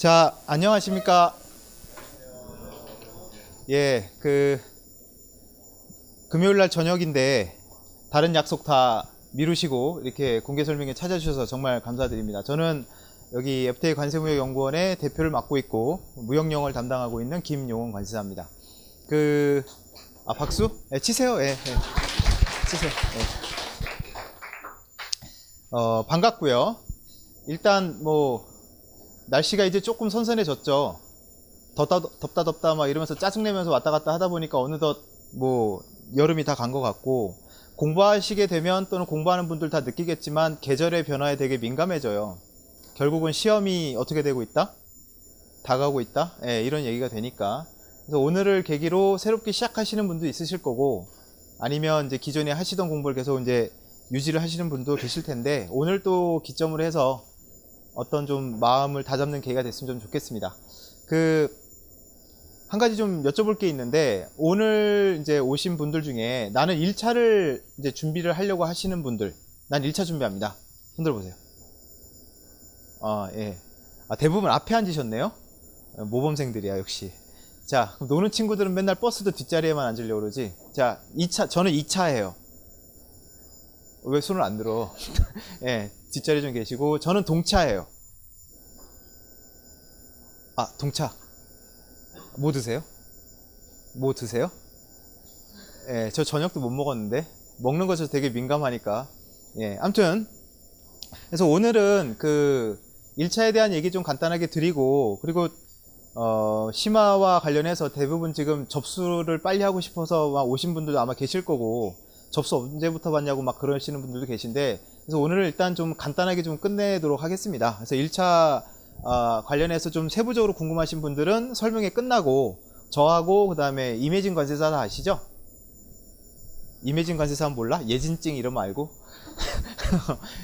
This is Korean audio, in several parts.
자, 안녕하십니까. 예, 금요일 날 저녁인데 다른 약속 다 미루시고 이렇게 공개 설명회 찾아주셔서 정말 감사드립니다. 저는 여기 FTA 관세무역연구원의 대표를 맡고 있고 무역영어를 담당하고 있는 김용원 관세사입니다. 박수? 예, 치세요. 예, 예. 치세요. 예. 반갑고요. 일단 날씨가 이제 조금 선선해졌죠. 덥다 막 이러면서 짜증내면서 왔다 갔다 하다 보니까 어느덧 여름이 다 간 것 같고, 공부하시게 되면 또는 공부하는 분들 다 느끼겠지만 계절의 변화에 되게 민감해져요. 결국은 시험이 어떻게 되고 있다? 다가오고 있다? 예, 이런 얘기가 되니까. 그래서 오늘을 계기로 새롭게 시작하시는 분도 있으실 거고, 아니면 이제 기존에 하시던 공부를 계속 이제 유지를 하시는 분도 계실 텐데, 오늘 또 기점으로 해서 어떤 좀 마음을 다잡는 계기가 됐으면 좀 좋겠습니다. 한 가지 좀 여쭤볼 게 있는데, 오늘 이제 오신 분들 중에 나는 1차를 이제 준비를 하려고 하시는 분들, 난 1차 준비합니다. 손 들어보세요. 예. 대부분 앞에 앉으셨네요. 모범생들이야, 역시. 자, 그럼 노는 친구들은 맨날 버스도 뒷자리에만 앉으려고 그러지. 자, 저는 2차예요. 왜 손을 안 들어? 예, 뒷자리 좀 계시고, 저는 동차예요. 동차. 뭐 드세요? 뭐 드세요? 예, 저 저녁도 못 먹었는데, 먹는 것에 되게 민감하니까. 예, 아무튼, 그래서 오늘은 1차에 대한 얘기 좀 간단하게 드리고, 그리고, 심화와 관련해서 대부분 지금 접수를 빨리 하고 싶어서 막 오신 분들도 아마 계실 거고, 접수 언제부터 받냐고 막 그러시는 분들도 계신데, 그래서 오늘은 일단 좀 간단하게 좀 끝내도록 하겠습니다. 그래서 1차 관련해서 좀 세부적으로 궁금하신 분들은 설명회 끝나고 저하고 그 다음에 임혜진 관세사 다 아시죠? 임혜진 관세사 몰라? 예진증 이름 알고?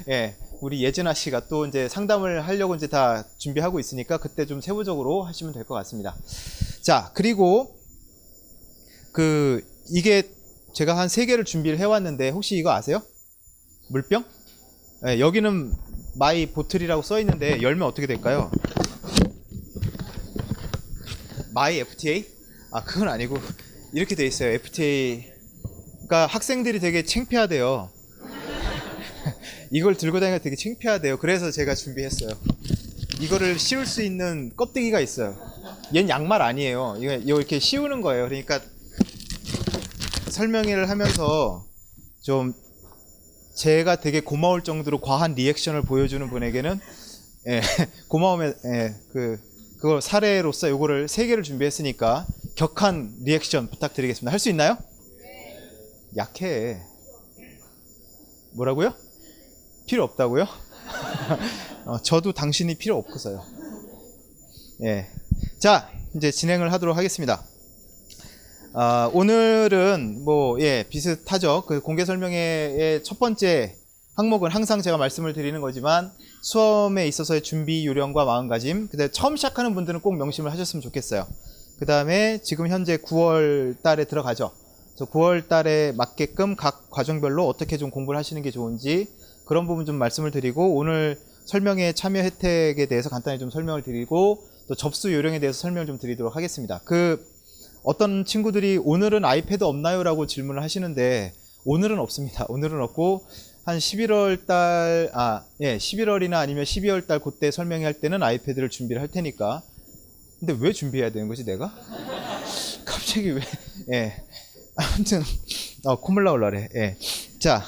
예, 우리 예진아 씨가 또 이제 상담을 하려고 이제 다 준비하고 있으니까 그때 좀 세부적으로 하시면 될 것 같습니다. 자, 그리고 이게 제가 한 3개를 준비를 해왔는데 혹시 이거 아세요? 물병? 예, 여기는 마이 보틀이라고 써 있는데 열면 어떻게 될까요? 마이 FTA? 그건 아니고 이렇게 돼 있어요. FTA. 그러니까 학생들이 되게 창피하대요. 이걸 들고 다니기가 되게 창피하대요. 그래서 제가 준비했어요. 이거를 씌울 수 있는 껍데기가 있어요. 얘는 양말 아니에요. 이거 이렇게 씌우는 거예요. 그러니까 설명회를 하면서 좀 제가 되게 고마울 정도로 과한 리액션을 보여주는 분에게는 고마움의 그걸 사례로서 요거를 3개를 준비했으니까 격한 리액션 부탁드리겠습니다. 할 수 있나요? 약해. 뭐라고요? 필요 없다고요? 저도 당신이 필요 없어서요. 예. 자, 이제 진행을 하도록 하겠습니다. 오늘은 비슷하죠. 공개 설명회의 첫 번째 항목은 항상 제가 말씀을 드리는 거지만 수험에 있어서의 준비 요령과 마음가짐, 그다음에 처음 시작하는 분들은 꼭 명심을 하셨으면 좋겠어요. 그 다음에 지금 현재 9월 달에 들어가죠. 그래서 9월 달에 맞게끔 각 과정별로 어떻게 좀 공부를 하시는 게 좋은지 그런 부분 좀 말씀을 드리고, 오늘 설명회 참여 혜택에 대해서 간단히 좀 설명을 드리고, 또 접수 요령에 대해서 설명을 좀 드리도록 하겠습니다. 어떤 친구들이 오늘은 아이패드 없나요? 라고 질문을 하시는데, 오늘은 없습니다. 오늘은 없고, 한 11월 달, 11월이나 아니면 12월 달 그때 설명회 할 때는 아이패드를 준비를 할 테니까. 근데 왜 준비해야 되는 거지, 내가? 갑자기 왜, 아무튼, 콧물 나올라 그래. 자,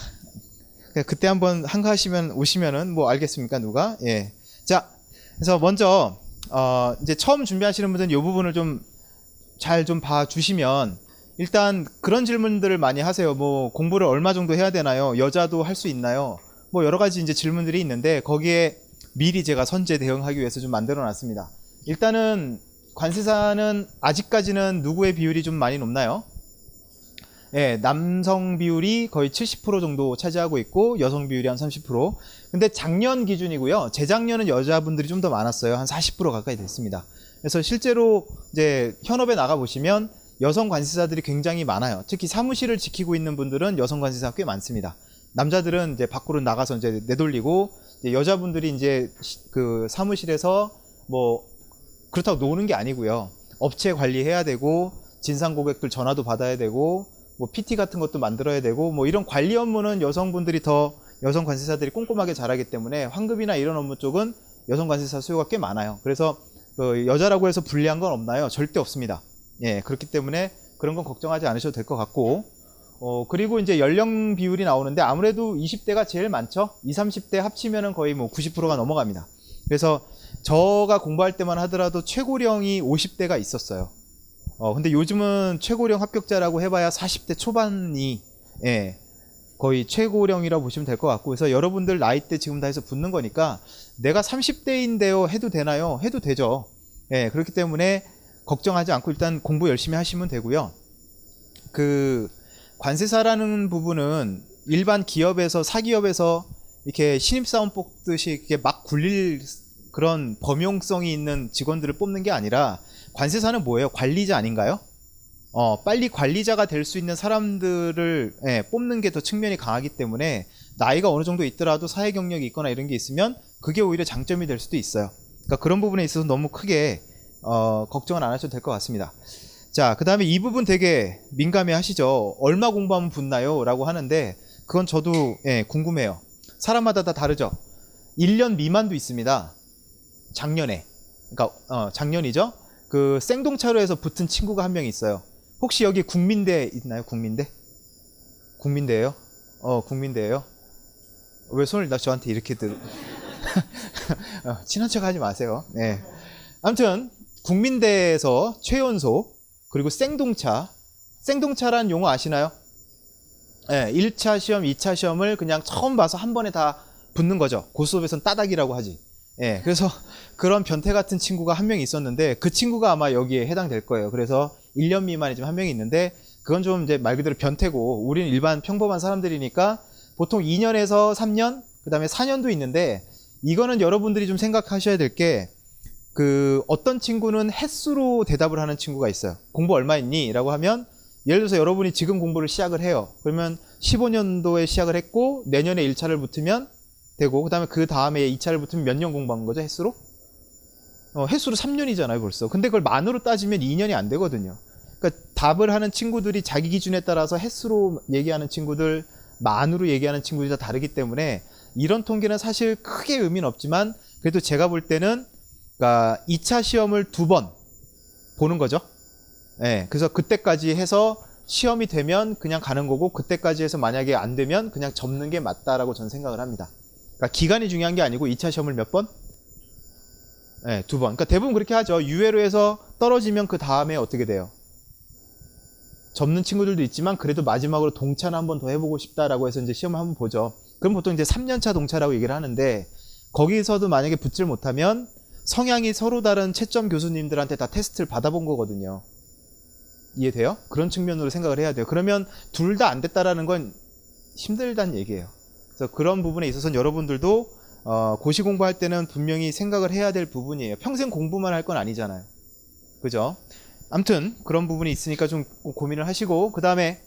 그때 한번 한가하시면 오시면은 알겠습니까, 누가? 자, 그래서 먼저, 이제 처음 준비하시는 분들은 이 부분을 잘 봐주시면, 일단 그런 질문들을 많이 하세요. 공부를 얼마 정도 해야 되나요? 여자도 할 수 있나요? 여러 가지 이제 질문들이 있는데, 거기에 미리 제가 선제 대응하기 위해서 좀 만들어 놨습니다. 일단은 관세사는 아직까지는 누구의 비율이 좀 많이 높나요? 남성 비율이 거의 70% 정도 차지하고 있고 여성 비율이 한 30%. 근데 작년 기준이고요. 재작년은 여자분들이 좀 더 많았어요. 한 40% 가까이 됐습니다. 그래서 실제로 이제 현업에 나가 보시면 여성 관세사들이 굉장히 많아요. 특히 사무실을 지키고 있는 분들은 여성 관세사가 꽤 많습니다. 남자들은 이제 밖으로 나가서 이제 내돌리고, 이제 여자분들이 이제 사무실에서 그렇다고 노는 게 아니고요. 업체 관리해야 되고 진상 고객들 전화도 받아야 되고 뭐 PT 같은 것도 만들어야 되고 뭐 이런 관리 업무는 여성분들이 더 여성 관세사들이 꼼꼼하게 잘하기 때문에 환급이나 이런 업무 쪽은 여성 관세사 수요가 꽤 많아요. 그래서 그 여자라고 해서 불리한 건 없나요? 절대 없습니다. 예, 그렇기 때문에 그런 건 걱정하지 않으셔도 될 것 같고 그리고 이제 연령 비율이 나오는데 아무래도 20대가 제일 많죠. 20, 30대 합치면은 거의 뭐 90%가 넘어갑니다. 그래서 저가 공부할 때만 하더라도 최고령이 50대가 있었어요. 근데 요즘은 최고령 합격자라고 해봐야 40대 초반이, 예, 거의 최고령이라고 보시면 될 것 같고, 그래서 여러분들 나이대 지금 다 해서 붙는 거니까 내가 30대인데요 해도 되나요? 해도 되죠. 예, 그렇기 때문에 걱정하지 않고 일단 공부 열심히 하시면 되고요. 그 관세사라는 부분은 일반 기업에서 사기업에서 이렇게 신입사원 뽑듯이 이렇게 막 굴릴 그런 범용성이 있는 직원들을 뽑는 게 아니라 관세사는 뭐예요? 관리자 아닌가요? 빨리 관리자가 될 수 있는 사람들을 뽑는 게 더 측면이 강하기 때문에 나이가 어느 정도 있더라도 사회 경력이 있거나 이런 게 있으면 그게 오히려 장점이 될 수도 있어요. 그러니까 그런 부분에 있어서 너무 크게 걱정은 안 하셔도 될 것 같습니다. 자, 그 다음에 이 부분 되게 민감해 하시죠. 얼마 공부하면 붙나요? 라고 하는데 그건 저도 궁금해요. 사람마다 다 다르죠. 1년 미만도 있습니다. 작년에. 그러니까 작년이죠. 그 생동차로에서 붙은 친구가 한 명 있어요. 혹시 여기 국민대 있나요? 국민대? 국민대예요? 국민대예요? 왜 손을 저한테 이렇게 친한 척 하지 마세요. 네. 아무튼 국민대에서 최연소 그리고 생동차란 용어 아시나요? 네, 1차 시험, 2차 시험을 그냥 처음 봐서 한 번에 다 붙는 거죠. 고수업에서는 따닥이라고 하지. 예, 그래서 그런 변태 같은 친구가 한 명 있었는데 그 친구가 아마 여기에 해당될 거예요. 그래서 1년 미만이 지금 한 명이 있는데 그건 좀 이제 말 그대로 변태고 우리는 일반 평범한 사람들이니까 보통 2년에서 3년, 그 다음에 4년도 있는데 이거는 여러분들이 좀 생각하셔야 될 게 그 어떤 친구는 횟수로 대답을 하는 친구가 있어요. 공부 얼마 했니? 라고 하면 예를 들어서 여러분이 지금 공부를 시작을 해요. 그러면 15년도에 시작을 했고 내년에 1차를 붙으면 되고 그 다음에 그 다음에 2차를 붙으면 몇 년 공부한 거죠? 횟수로? 횟수로 3년이잖아요 벌써. 근데 그걸 만으로 따지면 2년이 안 되거든요. 그러니까 답을 하는 친구들이 자기 기준에 따라서 횟수로 얘기하는 친구들, 만으로 얘기하는 친구들이 다 다르기 때문에 이런 통계는 사실 크게 의미는 없지만 그래도 제가 볼 때는 그러니까 2차 시험을 2번 보는 거죠. 예, 그래서 그때까지 해서 시험이 되면 그냥 가는 거고 그때까지 해서 만약에 안 되면 그냥 접는 게 맞다라고 저는 생각을 합니다. 그러니까 기간이 중요한 게 아니고 2차 시험을 몇 번? 네, 2번. 그러니까 대부분 그렇게 하죠. 유예로 해서 떨어지면 그 다음에 어떻게 돼요? 접는 친구들도 있지만 그래도 마지막으로 동차는 한 번 더 해보고 싶다라고 해서 이제 시험을 한번 보죠. 그럼 보통 이제 3년차 동차라고 얘기를 하는데 거기서도 만약에 붙질 못하면 성향이 서로 다른 채점 교수님들한테 다 테스트를 받아본 거거든요. 이해돼요? 그런 측면으로 생각을 해야 돼요. 그러면 둘 다 안 됐다라는 건 힘들다는 얘기예요. 그래서 그런 부분에 있어서는 여러분들도 고시 공부할 때는 분명히 생각을 해야 될 부분이에요. 평생 공부만 할 건 아니잖아요. 그죠? 아무튼 그런 부분이 있으니까 좀 고민을 하시고 그 다음에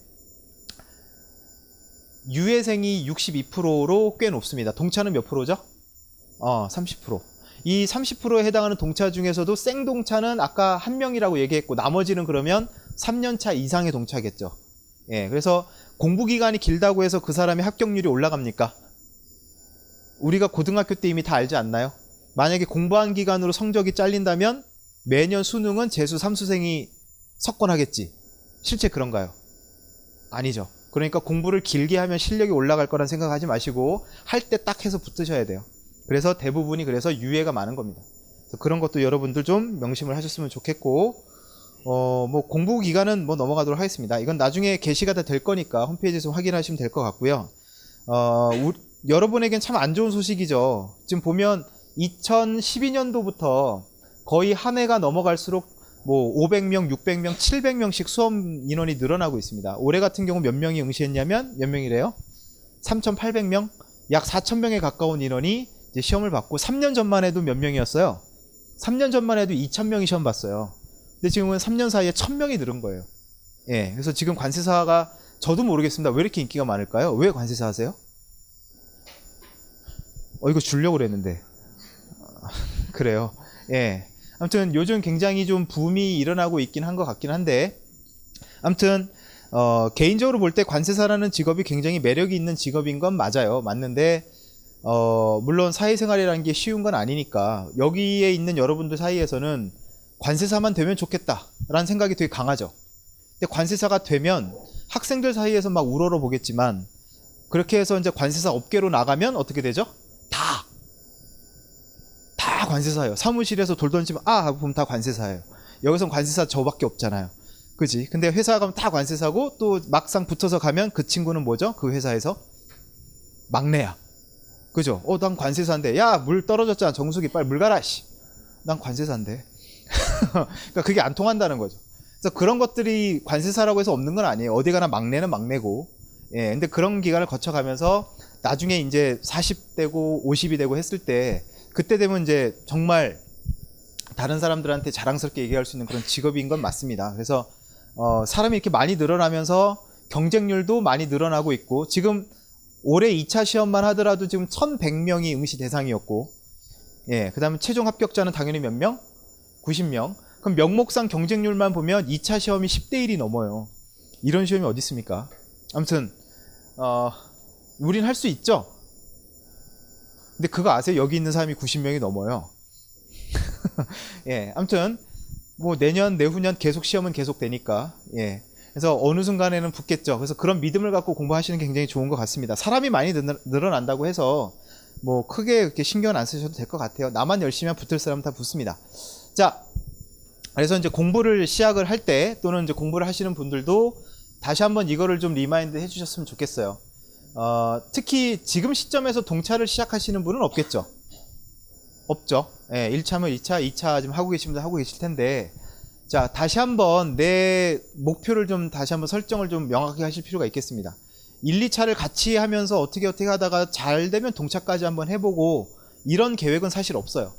유예생이 62%로 꽤 높습니다. 동차는 몇 프로죠? 30%. 이 30%에 해당하는 동차 중에서도 생동차는 아까 한 명이라고 얘기했고 나머지는 그러면 3년차 이상의 동차겠죠. 예, 그래서 공부 기간이 길다고 해서 그 사람의 합격률이 올라갑니까? 우리가 고등학교 때 이미 다 알지 않나요? 만약에 공부한 기간으로 성적이 잘린다면 매년 수능은 재수 3수생이 석권하겠지. 실제 그런가요? 아니죠. 그러니까 공부를 길게 하면 실력이 올라갈 거란 생각하지 마시고 할 때 딱 해서 붙으셔야 돼요. 그래서 대부분이 그래서 유예가 많은 겁니다. 그래서 그런 것도 여러분들 좀 명심을 하셨으면 좋겠고 뭐 공부 기간은 뭐 넘어가도록 하겠습니다. 이건 나중에 게시가 다 될 거니까 홈페이지에서 확인하시면 될 것 같고요. 여러분에겐 참 안 좋은 소식이죠. 지금 보면 2012년도부터 거의 한 해가 넘어갈수록 뭐 500명, 600명, 700명씩 수험 인원이 늘어나고 있습니다. 올해 같은 경우 몇 명이 응시했냐면 몇 명이래요? 3,800명? 약 4,000명에 가까운 인원이 이제 시험을 받고 3년 전만 해도 몇 명이었어요? 3년 전만 해도 2,000명이 시험 봤어요. 근데 지금은 3년 사이에 1,000명이 늘은 거예요. 예, 그래서 지금 관세사가 저도 모르겠습니다. 왜 이렇게 인기가 많을까요? 왜 관세사 하세요? 이거 주려고 그랬는데. 그래요. 예. 아무튼 요즘 굉장히 좀 붐이 일어나고 있긴 한 것 같긴 한데, 아무튼 개인적으로 볼 때 관세사라는 직업이 굉장히 매력이 있는 직업인 건 맞아요. 맞는데 물론 사회생활이라는 게 쉬운 건 아니니까 여기에 있는 여러분들 사이에서는 관세사만 되면 좋겠다라는 생각이 되게 강하죠. 근데 관세사가 되면 학생들 사이에서 막 우러러 보겠지만, 그렇게 해서 이제 관세사 업계로 나가면 어떻게 되죠? 다 관세사예요. 사무실에서 돌 던지면 그럼 다 관세사예요. 여기선 관세사 저밖에 없잖아요. 그지? 근데 회사 가면 다 관세사고, 또 막상 붙어서 가면 그 친구는 뭐죠? 그 회사에서 막내야. 그죠? 난 관세사인데. 야, 물 떨어졌잖아. 정수기 빨리 물 가라. 씨. 난 관세사인데. 그러니까 그게 안 통한다는 거죠. 그래서 그런 것들이 관세사라고 해서 없는 건 아니에요. 어디 가나 막내는 막내고. 예. 근데 그런 기간을 거쳐가면서 나중에 이제 40대고 50이 되고 했을 때, 그때 되면 이제 정말 다른 사람들한테 자랑스럽게 얘기할 수 있는 그런 직업인 건 맞습니다. 그래서 사람이 이렇게 많이 늘어나면서 경쟁률도 많이 늘어나고 있고, 지금 올해 2차 시험만 하더라도 지금 1100명이 응시 대상이었고, 예, 그 다음에 최종 합격자는 당연히 몇 명? 90명. 그럼 명목상 경쟁률만 보면 2차 시험이 10대 1이 넘어요. 이런 시험이 어디 있습니까? 아무튼 우린 할 수 있죠. 근데 그거 아세요? 여기 있는 사람이 90명이 넘어요. 예, 아무튼 뭐 내년 내후년 계속 시험은 계속 되니까, 예, 그래서 어느 순간에는 붙겠죠. 그래서 그런 믿음을 갖고 공부하시는 게 굉장히 좋은 것 같습니다. 사람이 많이 늘어난다고 해서 뭐 크게 이렇게 신경 안 쓰셔도 될 것 같아요. 나만 열심히 하면 붙을 사람은 다 붙습니다. 자, 그래서 이제 공부를 시작을 할 때, 또는 이제 공부를 하시는 분들도 다시 한번 이거를 좀 리마인드 해주셨으면 좋겠어요. 특히 지금 시점에서 동차를 시작하시는 분은 없겠죠. 없죠. 예, 1차면 2차, 2차 지금 하고 계신 분들 하고 계실 텐데, 자, 다시 한번 내 목표를 좀 다시 한번 설정을 좀 명확하게 하실 필요가 있겠습니다. 1, 2차를 같이 하면서 어떻게 하다가 잘 되면 동차까지 한번 해보고, 이런 계획은 사실 없어요.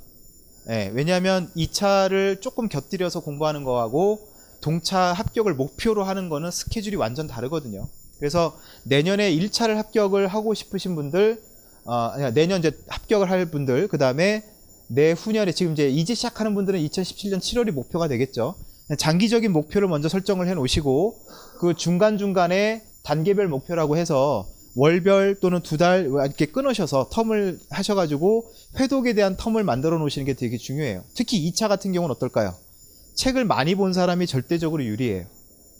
예, 왜냐하면 2차를 조금 곁들여서 공부하는 거하고 동차 합격을 목표로 하는 거는 스케줄이 완전 다르거든요. 그래서 내년에 1차를 합격을 하고 싶으신 분들, 내년 이제 합격을 할 분들, 그 다음에 내후년에 지금 이제 시작하는 분들은 2017년 7월이 목표가 되겠죠. 장기적인 목표를 먼저 설정을 해 놓으시고, 그 중간중간에 단계별 목표라고 해서 월별 또는 2달 이렇게 끊으셔서 텀을 하셔가지고 회독에 대한 텀을 만들어 놓으시는 게 되게 중요해요. 특히 2차 같은 경우는 어떨까요? 책을 많이 본 사람이 절대적으로 유리해요.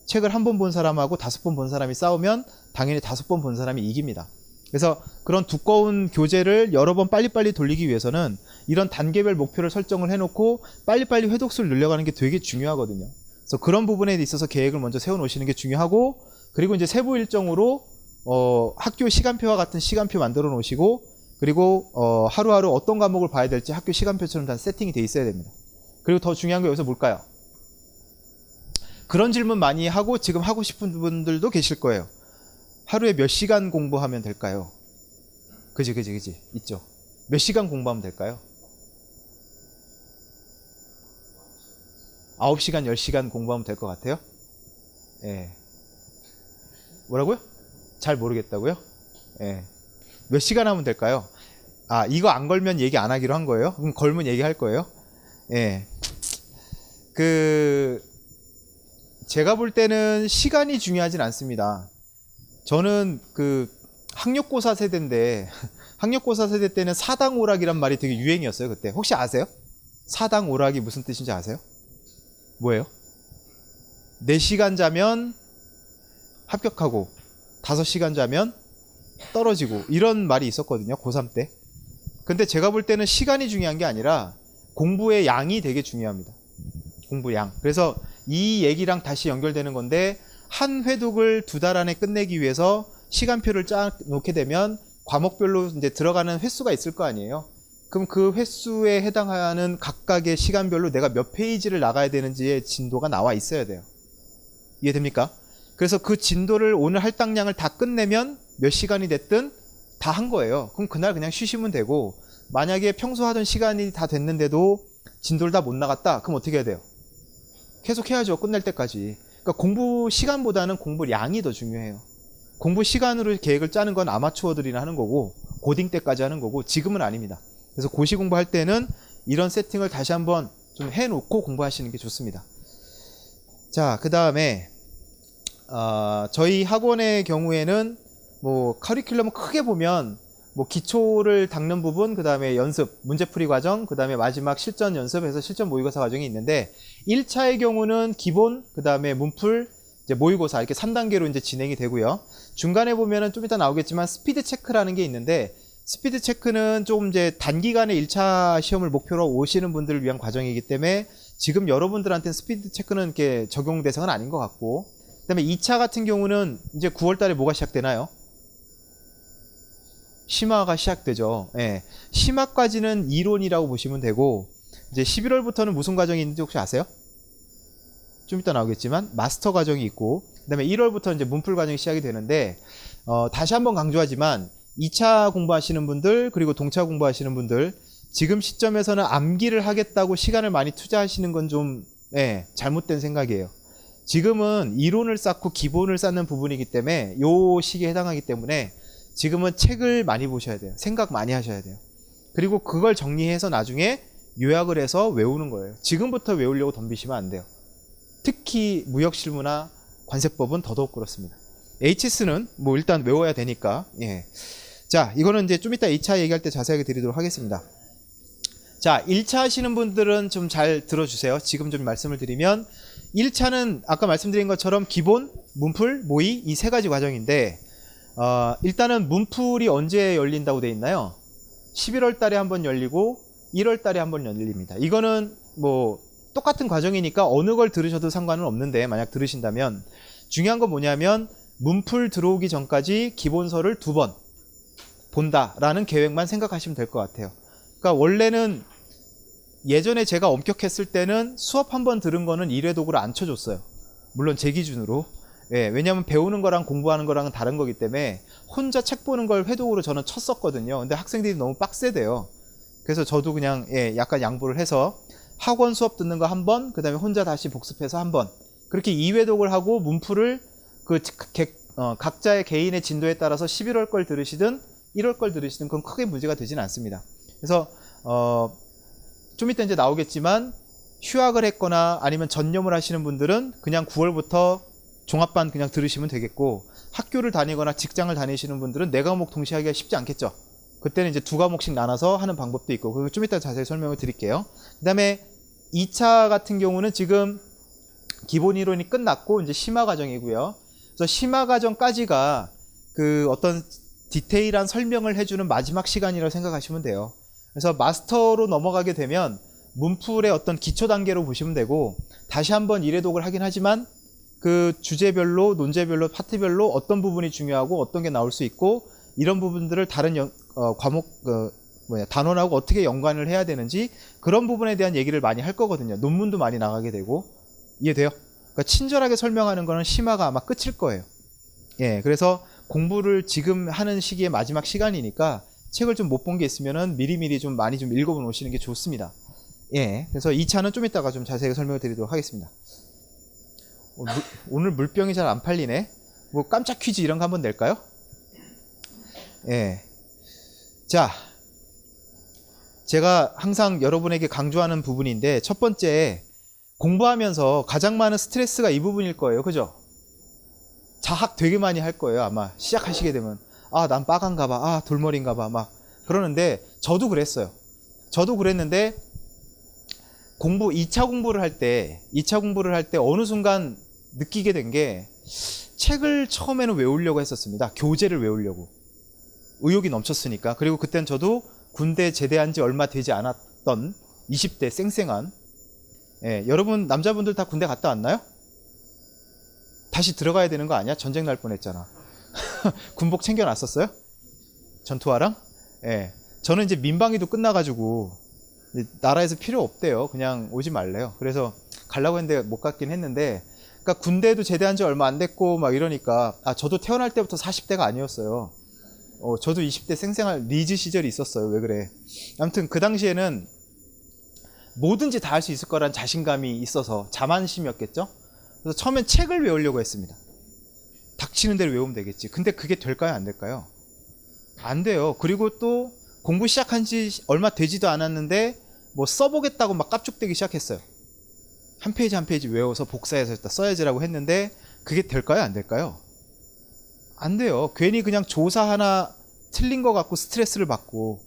책을 한 번 본 사람하고 5번 본 사람이 싸우면 당연히 5번 본 사람이 이깁니다. 그래서 그런 두꺼운 교재를 여러 번 빨리빨리 돌리기 위해서는 이런 단계별 목표를 설정을 해놓고 빨리빨리 회독수를 늘려가는 게 되게 중요하거든요. 그래서 그런 부분에 있어서 계획을 먼저 세워 놓으시는 게 중요하고, 그리고 이제 세부 일정으로 학교 시간표와 같은 시간표 만들어 놓으시고, 그리고 하루하루 어떤 과목을 봐야 될지 학교 시간표처럼 다 세팅이 돼 있어야 됩니다. 그리고 더 중요한 거 여기서 뭘까요? 그런 질문 많이 하고 지금 하고 싶은 분들도 계실 거예요. 하루에 몇 시간 공부하면 될까요? 그지 있죠. 몇 시간 공부하면 될까요? 9시간 10시간 공부하면 될 것 같아요? 예. 뭐라고요? 잘 모르겠다고요? 예. 몇 시간 하면 될까요? 이거 안 걸면 얘기 안 하기로 한 거예요? 그럼 걸면 얘기할 거예요? 예. 제가 볼 때는 시간이 중요하진 않습니다. 저는 학력고사 세대인데, 학력고사 세대 때는 사당 오락이란 말이 되게 유행이었어요, 그때. 혹시 아세요? 사당 오락이 무슨 뜻인지 아세요? 뭐예요? 4시간 자면 합격하고 5시간 자면 떨어지고, 이런 말이 있었거든요, 고3 때. 근데 제가 볼 때는 시간이 중요한 게 아니라 공부의 양이 되게 중요합니다. 공부 양. 그래서 이 얘기랑 다시 연결되는 건데, 한 회독을 2달 안에 끝내기 위해서 시간표를 짜 놓게 되면 과목별로 이제 들어가는 횟수가 있을 거 아니에요. 그럼 그 횟수에 해당하는 각각의 시간별로 내가 몇 페이지를 나가야 되는지의 진도가 나와 있어야 돼요. 이해됩니까? 그래서 그 진도를 오늘 할당량을 다 끝내면 몇 시간이 됐든 다 한 거예요. 그럼 그날 그냥 쉬시면 되고, 만약에 평소 하던 시간이 다 됐는데도 진도를 다 못 나갔다, 그럼 어떻게 해야 돼요? 계속 해야죠, 끝날 때까지. 그러니까 공부 시간보다는 공부 양이 더 중요해요. 공부 시간으로 계획을 짜는 건 아마추어들이나 하는 거고, 고딩 때까지 하는 거고, 지금은 아닙니다. 그래서 고시 공부할 때는 이런 세팅을 다시 한번 좀 해놓고 공부하시는 게 좋습니다. 자, 그 다음에 저희 학원의 경우에는 뭐 커리큘럼을 크게 보면 뭐 기초를 닦는 부분, 그 다음에 연습, 문제풀이 과정, 그 다음에 마지막 실전 연습해서 실전 모의고사 과정이 있는데 1차의 경우는 기본, 그 다음에 문풀, 이제 모의고사 이렇게 3단계로 이제 진행이 되고요. 중간에 보면은 좀 이따 나오겠지만 스피드 체크라는 게 있는데 스피드 체크는 조금 이제 단기간에 1차 시험을 목표로 오시는 분들을 위한 과정이기 때문에 지금 여러분들한테는 스피드 체크는 이렇게 적용 대상은 아닌 것 같고, 그 다음에 2차 같은 경우는 이제 9월 달에 뭐가 시작되나요? 심화가 시작되죠. 예. 심화까지는 이론이라고 보시면 되고, 이제 11월부터는 무슨 과정이 있는지 혹시 아세요? 좀 이따 나오겠지만 마스터 과정이 있고, 그 다음에 1월부터 이제 문풀 과정이 시작이 되는데, 다시 한번 강조하지만 2차 공부하시는 분들, 그리고 동차 공부하시는 분들, 지금 시점에서는 암기를 하겠다고 시간을 많이 투자하시는 건 좀 잘못된 생각이에요. 지금은 이론을 쌓고 기본을 쌓는 부분이기 때문에 요 시기에 해당하기 때문에 지금은 책을 많이 보셔야 돼요. 생각 많이 하셔야 돼요. 그리고 그걸 정리해서 나중에 요약을 해서 외우는 거예요. 지금부터 외우려고 덤비시면 안 돼요. 특히 무역실무나 관세법은 더더욱 그렇습니다. HS는 뭐 일단 외워야 되니까. 예. 자, 이거는 이제 좀 이따 2차 얘기할 때 자세하게 드리도록 하겠습니다. 자, 1차 하시는 분들은 좀 잘 들어주세요. 지금 좀 말씀을 드리면 1차는 아까 말씀드린 것처럼 기본, 문풀, 모의 이 세 가지 과정인데 일단은 문풀이 언제 열린다고 돼 있나요? 11월 달에 한번 열리고 1월 달에 한번 열립니다. 이거는 뭐 똑같은 과정이니까 어느 걸 들으셔도 상관은 없는데 만약 들으신다면 중요한 건 뭐냐면 문풀 들어오기 전까지 기본서를 2번 본다라는 계획만 생각하시면 될 것 같아요. 그러니까 원래는 예전에 제가 엄격했을 때는 수업 한 번 들은 거는 1회 독으로 안 쳐줬어요. 물론 제 기준으로. 예, 왜냐하면 배우는 거랑 공부하는 거랑은 다른 거기 때문에 혼자 책 보는 걸 회독으로 저는 쳤었거든요. 근데 학생들이 너무 빡세대요. 그래서 저도 그냥 약간 양보를 해서 학원 수업 듣는 거 한 번, 그 다음에 혼자 다시 복습해서 한 번, 그렇게 2회독을 하고 문풀을 각자의 개인의 진도에 따라서 11월 걸 들으시든 1월 걸 들으시든 그건 크게 문제가 되지는 않습니다. 그래서 좀 이따 이제 나오겠지만 휴학을 했거나 아니면 전념을 하시는 분들은 그냥 9월부터 종합반 그냥 들으시면 되겠고, 학교를 다니거나 직장을 다니시는 분들은 4과목 동시에 하기가 쉽지 않겠죠. 그때는 이제 2과목씩 나눠서 하는 방법도 있고, 그거 좀 이따 자세히 설명을 드릴게요. 그 다음에 2차 같은 경우는 지금 기본 이론이 끝났고 이제 심화 과정이고요. 그래서 심화 과정까지가 그 어떤 디테일한 설명을 해주는 마지막 시간이라고 생각하시면 돼요. 그래서 마스터로 넘어가게 되면 문풀의 어떤 기초 단계로 보시면 되고, 다시 한번 1회독을 하긴 하지만 그 주제별로, 논제별로, 파트별로 어떤 부분이 중요하고 어떤 게 나올 수 있고, 이런 부분들을 다른 과목 단원하고 어떻게 연관을 해야 되는지 그런 부분에 대한 얘기를 많이 할 거거든요. 논문도 많이 나가게 되고. 이해돼요? 그러니까 친절하게 설명하는 거는 심화가 아마 끝일 거예요. 예, 그래서 공부를 지금 하는 시기에 마지막 시간이니까 책을 좀 못 본 게 있으면은 미리미리 좀 많이 좀 읽어보는 오시는 게 좋습니다. 예, 그래서 2차는 좀 이따가 좀 자세히 설명을 드리도록 하겠습니다. 오늘 물병이 잘 안 팔리네. 뭐 깜짝 퀴즈 이런 거 한번 낼까요? 예. 자, 제가 항상 여러분에게 강조하는 부분인데, 첫 번째, 공부하면서 가장 많은 스트레스가 이 부분일 거예요. 그죠? 자학 되게 많이 할 거예요. 아마 시작하시게 되면 난 빠간가 봐, 돌머리인가 봐, 막 그러는데, 저도 그랬어요. 저도 그랬는데 2차 공부를 할 때 어느 순간 느끼게 된 게, 책을 처음에는 외우려고 했었습니다. 교재를 외우려고. 의욕이 넘쳤으니까. 그리고 그땐 저도 군대 제대한 지 얼마 되지 않았던 20대 쌩쌩한, 여러분 남자분들 다 군대 갔다 왔나요? 다시 들어가야 되는 거 아니야? 전쟁 날 뻔했잖아. 군복 챙겨놨었어요? 전투화랑? 저는 이제 민방위도 끝나가지고 나라에서 필요 없대요. 그냥 오지 말래요. 그래서 가려고 했는데 못 갔긴 했는데, 그러니까 군대도 제대한 지 얼마 안 됐고 막 이러니까, 저도 태어날 때부터 40대가 아니었어요. 저도 20대 쌩쌩한 리즈 시절이 있었어요. 왜 그래? 아무튼 그 당시에는 뭐든지 다 할 수 있을 거란 자신감이 있어서 자만심이었겠죠? 그래서 처음엔 책을 외우려고 했습니다. 닥치는 대로 외우면 되겠지. 근데 그게 될까요? 안 될까요? 안 돼요. 그리고 또 공부 시작한 지 얼마 되지도 않았는데 뭐 써보겠다고 막 깝죽대기 시작했어요. 한 페이지 한 페이지 외워서 복사해서 써야지라고 했는데 그게 될까요? 안 될까요? 안 돼요. 괜히 그냥 조사 하나 틀린 거 갖고 스트레스를 받고,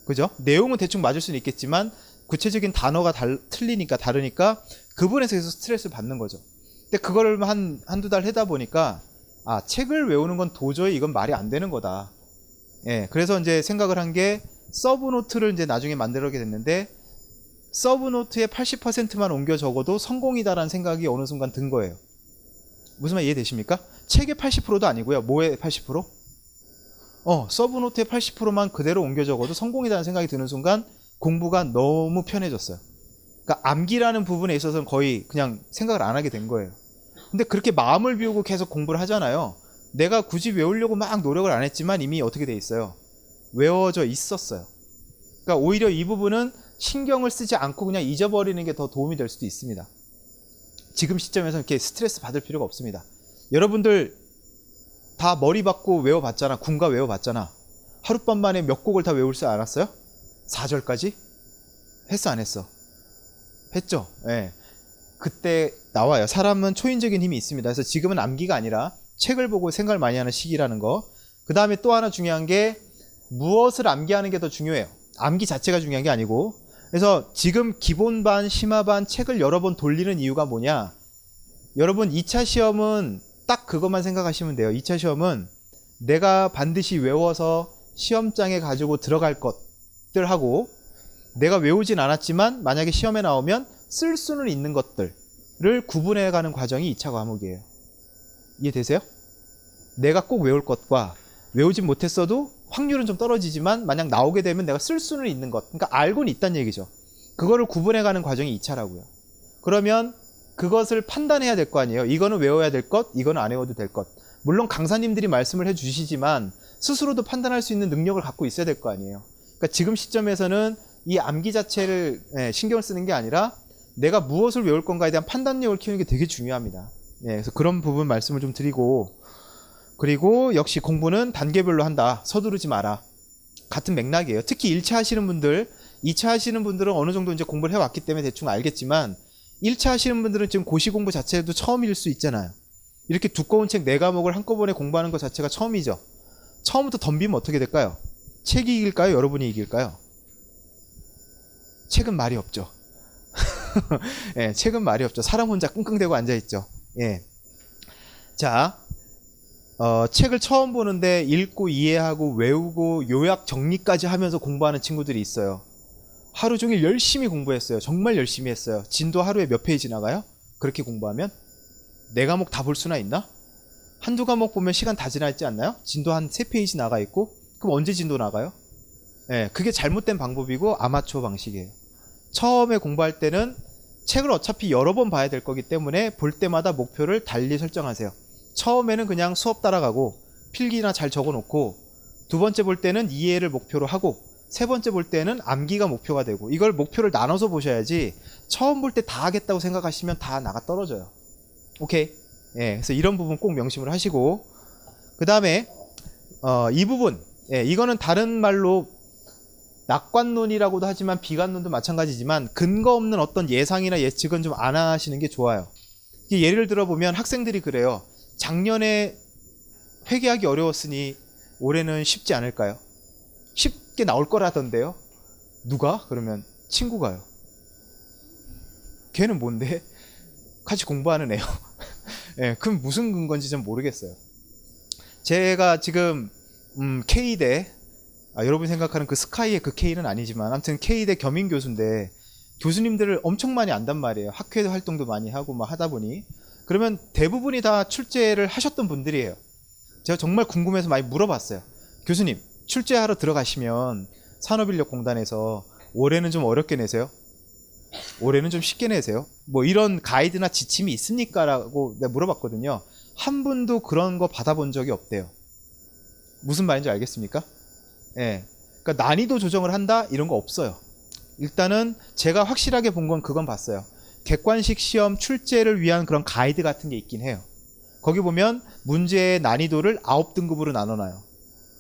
그죠? 내용은 대충 맞을 수는 있겠지만 구체적인 단어가 틀리니까 다르니까 그 부분에서 계속 스트레스를 받는 거죠. 근데 그거를 한두 달 하다 보니까 아, 책을 외우는 건 도저히 이건 말이 안 되는 거다. 예, 그래서 이제 생각을 한 게 서브노트를 이제 나중에 만들게 됐는데, 서브노트의 80%만 옮겨 적어도 성공이다라는 생각이 어느 순간 든 거예요. 무슨 말 이해되십니까? 책의 80%도 아니고요. 뭐의 80%? 서브노트의 80%만 그대로 옮겨 적어도 성공이라는 생각이 드는 순간 공부가 너무 편해졌어요. 그러니까 암기라는 부분에 있어서는 거의 그냥 생각을 안 하게 된 거예요. 근데 그렇게 마음을 비우고 계속 공부를 하잖아요. 내가 굳이 외우려고 막 노력을 안 했지만 이미 어떻게 돼 있어요? 외워져 있었어요. 그러니까 오히려 이 부분은 신경을 쓰지 않고 그냥 잊어버리는 게 더 도움이 될 수도 있습니다. 지금 시점에서 이렇게 스트레스 받을 필요가 없습니다. 여러분들 다 머리 받고 외워봤잖아. 군가 외워봤잖아. 하룻밤 만에 몇 곡을 다 외울 줄 알았어요? 4절까지? 했어 안 했어? 했죠. 예. 그때 나와요. 사람은 초인적인 힘이 있습니다. 그래서 지금은 암기가 아니라 책을 보고 생각을 많이 하는 시기라는 거. 그 다음에 또 하나 중요한 게 무엇을 암기하는 게 더 중요해요. 암기 자체가 중요한 게 아니고. 그래서 지금 기본반, 심화반 책을 여러 번 돌리는 이유가 뭐냐? 여러분 2차 시험은 딱 그것만 생각하시면 돼요. 2차 시험은 내가 반드시 외워서 시험장에 가지고 들어갈 것들하고 내가 외우진 않았지만 만약에 시험에 나오면 쓸 수는 있는 것들을 구분해가는 과정이 2차 과목이에요. 이해되세요? 내가 꼭 외울 것과 외우진 못했어도 확률은 좀 떨어지지만 만약 나오게 되면 내가 쓸 수는 있는 것, 그러니까 알고는 있다는 얘기죠. 그거를 구분해가는 과정이 2차라고요. 그러면 그것을 판단해야 될 거 아니에요. 이거는 외워야 될 것, 이거는 안 외워도 될 것. 물론 강사님들이 말씀을 해주시지만 스스로도 판단할 수 있는 능력을 갖고 있어야 될 거 아니에요. 그러니까 지금 시점에서는 이 암기 자체를 신경을 쓰는 게 아니라 내가 무엇을 외울 건가에 대한 판단력을 키우는 게 되게 중요합니다. 그래서 그런 부분 말씀을 좀 드리고, 그리고 역시 공부는 단계별로 한다. 서두르지 마라. 같은 맥락이에요. 특히 1차 하시는 분들, 2차 하시는 분들은 어느 정도 이제 공부를 해왔기 때문에 대충 알겠지만 1차 하시는 분들은 지금 고시 공부 자체도 처음일 수 있잖아요. 이렇게 두꺼운 책 4과목을 한꺼번에 공부하는 것 자체가 처음이죠. 처음부터 덤비면 어떻게 될까요? 책이 이길까요? 여러분이 이길까요? 책은 말이 없죠. 예, 책은 말이 없죠. 사람 혼자 끙끙대고 앉아있죠. 예. 자, 책을 처음 보는데 읽고 이해하고 외우고 요약 정리까지 하면서 공부하는 친구들이 있어요. 하루 종일 열심히 공부했어요. 정말 열심히 했어요. 진도 하루에 몇 페이지 나가요? 그렇게 공부하면? 4과목 다 볼 수나 있나? 한두 과목 보면 시간 다 지나 있지 않나요? 진도 한 3페이지 나가 있고, 그럼 언제 진도 나가요? 예, 그게 잘못된 방법이고 아마추어 방식이에요. 처음에 공부할 때는 책을 어차피 여러 번 봐야 될 거기 때문에 볼 때마다 목표를 달리 설정하세요. 처음에는 그냥 수업 따라가고 필기나 잘 적어놓고, 두 번째 볼 때는 이해를 목표로 하고, 세 번째 볼 때는 암기가 목표가 되고, 이걸 목표를 나눠서 보셔야지 처음 볼 때 다 하겠다고 생각하시면 다 나가 떨어져요. 오케이? 예, 그래서 이런 부분 꼭 명심을 하시고, 그 다음에 이 부분, 이거는 다른 말로 낙관론이라고도 하지만 비관론도 마찬가지지만 근거 없는 어떤 예상이나 예측은 좀 안 하시는 게 좋아요. 예를 들어보면 학생들이 그래요. 작년에 회계하기 어려웠으니 올해는 쉽지 않을까요? 쉽게 나올 거라던데요. 누가? 그러면 친구가요. 걔는 뭔데? 같이 공부하는 애요. 예, 그럼 무슨 근거인지 좀 모르겠어요. 제가 지금 K대, 여러분이 생각하는 그 스카이의 그 K는 아니지만 아무튼 K대 겸임 교수인데 교수님들을 엄청 많이 안단 말이에요. 학회 활동도 많이 하고 막 하다 보니. 그러면 대부분이 다 출제를 하셨던 분들이에요. 제가 정말 궁금해서 많이 물어봤어요. 교수님, 출제하러 들어가시면 산업인력공단에서 올해는 좀 어렵게 내세요? 올해는 좀 쉽게 내세요? 뭐 이런 가이드나 지침이 있습니까? 라고 내가 물어봤거든요. 한 분도 그런 거 받아본 적이 없대요. 무슨 말인지 알겠습니까? 예. 그러니까 난이도 조정을 한다? 이런 거 없어요. 일단은 제가 확실하게 본 건 그건 봤어요. 객관식 시험 출제를 위한 그런 가이드 같은 게 있긴 해요. 거기 보면 문제의 난이도를 9등급으로 나눠놔요.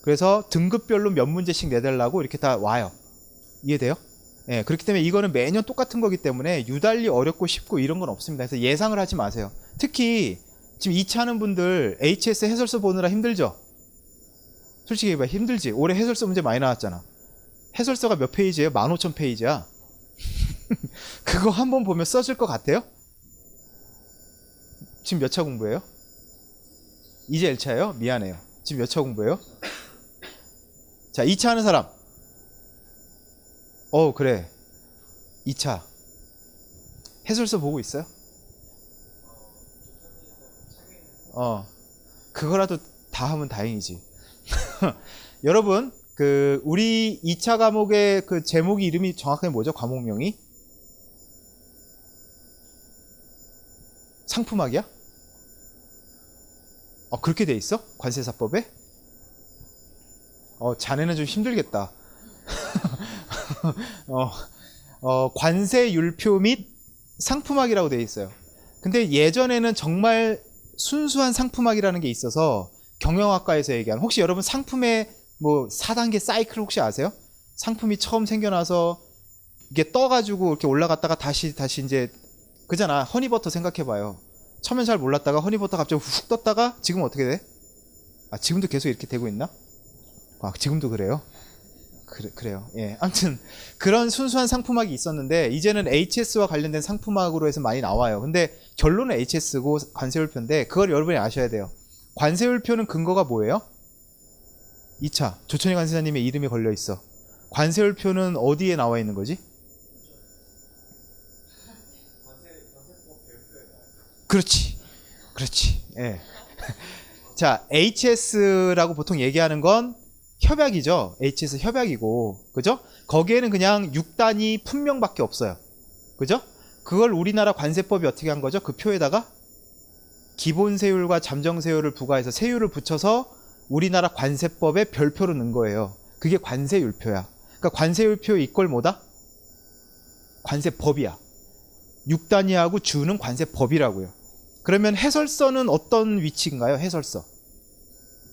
그래서 등급별로 몇 문제씩 내달라고 이렇게 다 와요. 이해돼요? 예, 그렇기 때문에 이거는 매년 똑같은 거기 때문에 유달리 어렵고 쉽고 이런 건 없습니다. 그래서 예상을 하지 마세요. 특히 지금 2차 하는 분들 HS 해설서 보느라 힘들죠? 솔직히 얘기해봐, 힘들지? 올해 해설서 문제 많이 나왔잖아. 해설서가 몇 페이지예요? 15,000페이지야. 그거 한번 보면 써질 것 같아요? 지금 몇 차 공부해요? 이제 1차예요? 미안해요. 지금 몇 차 공부해요? 자, 2차 하는 사람. 그래. 2차. 해설서 보고 있어요? 그거라도 다 하면 다행이지. 여러분, 우리 2차 과목의 그 제목이 이름이 정확하게 뭐죠? 과목명이? 상품학이야? 그렇게 돼 있어? 관세사법에? 자네는 좀 힘들겠다. 관세율표 및 상품학이라고 돼 있어요. 근데 예전에는 정말 순수한 상품학이라는 게 있어서 경영학과에서 얘기하는, 혹시 여러분 상품의 뭐 4단계 사이클 혹시 아세요? 상품이 처음 생겨나서 이게 떠가지고 이렇게 올라갔다가 다시 이제 그잖아. 허니버터 생각해봐요. 처음엔 잘 몰랐다가 허니버터 갑자기 훅 떴다가 지금 어떻게 돼? 지금도 계속 이렇게 되고 있나? 지금도 그래요? 그래요. 예. 아무튼 그런 순수한 상품학이 있었는데 이제는 HS와 관련된 상품학으로 해서 많이 나와요. 근데 결론은 HS고 관세율표인데 그걸 여러분이 아셔야 돼요. 관세율표는 근거가 뭐예요? 2차 조천희 관세자님의 이름이 걸려 있어. 관세율표는 어디에 나와 있는 거지? 그렇지. 예. 자, HS라고 보통 얘기하는 건 협약이죠. HS 협약이고, 그죠? 거기에는 그냥 6단위 품명밖에 없어요. 그죠? 그걸 우리나라 관세법이 어떻게 한 거죠? 그 표에다가 기본세율과 잠정세율을 부과해서 세율을 붙여서 우리나라 관세법에 별표로 넣은 거예요. 그게 관세율표야. 그러니까 관세율표 이꼴 뭐다? 관세법이야. 6단위하고 주는 관세법이라고요. 그러면 해설서는 어떤 위치인가요? 해설서.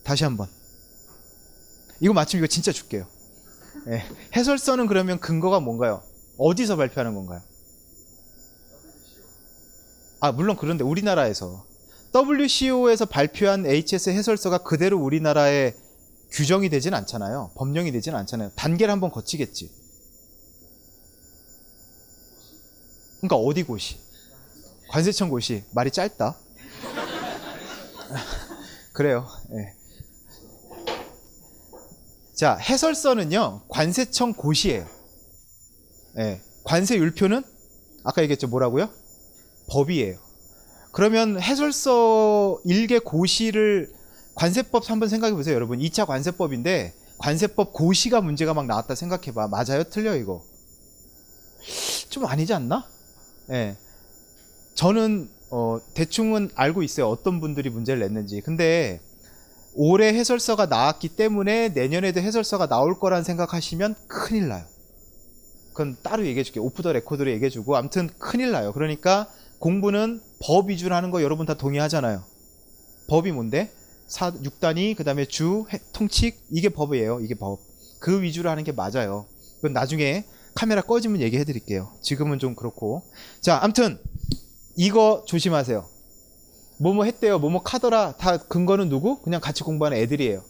다시 한번. 이거 맞추면 이거 진짜 줄게요. 네. 해설서는 그러면 근거가 뭔가요? 어디서 발표하는 건가요? 물론 그런데 우리나라에서 WCO에서 발표한 HS 해설서가 그대로 우리나라에 규정이 되진 않잖아요. 법령이 되진 않잖아요. 단계를 한번 거치겠지. 그러니까 어디 고시? 관세청 고시. 말이 짧다. 그래요. 네. 자, 해설서는요 관세청 고시예요. 네. 관세율표는 아까 얘기했죠. 뭐라고요? 법이에요. 그러면 해설서 일개 고시를 관세법 한번 생각해 보세요. 여러분 2차 관세법인데 관세법 고시가 문제가 막 나왔다 생각해봐. 맞아요? 틀려 이거? 좀 아니지 않나? 네. 저는 대충은 알고 있어요. 어떤 분들이 문제를 냈는지. 근데 올해 해설서가 나왔기 때문에 내년에도 해설서가 나올 거란 생각하시면 큰일 나요. 그건 따로 얘기해 줄게요. 오프 더 레코드로 얘기해 주고. 아무튼 큰일 나요. 그러니까 공부는 법 위주로 하는 거 여러분 다 동의하잖아요. 법이 뭔데? 6단위, 그 다음에 주, 통칙, 이게 법이에요. 이게 법. 그 위주로 하는 게 맞아요. 그건 나중에 카메라 꺼지면 얘기해 드릴게요. 지금은 좀 그렇고. 자, 아무튼 이거 조심하세요. 뭐뭐 했대요. 뭐뭐 카더라. 다 근거는 누구? 그냥 같이 공부하는 애들이에요.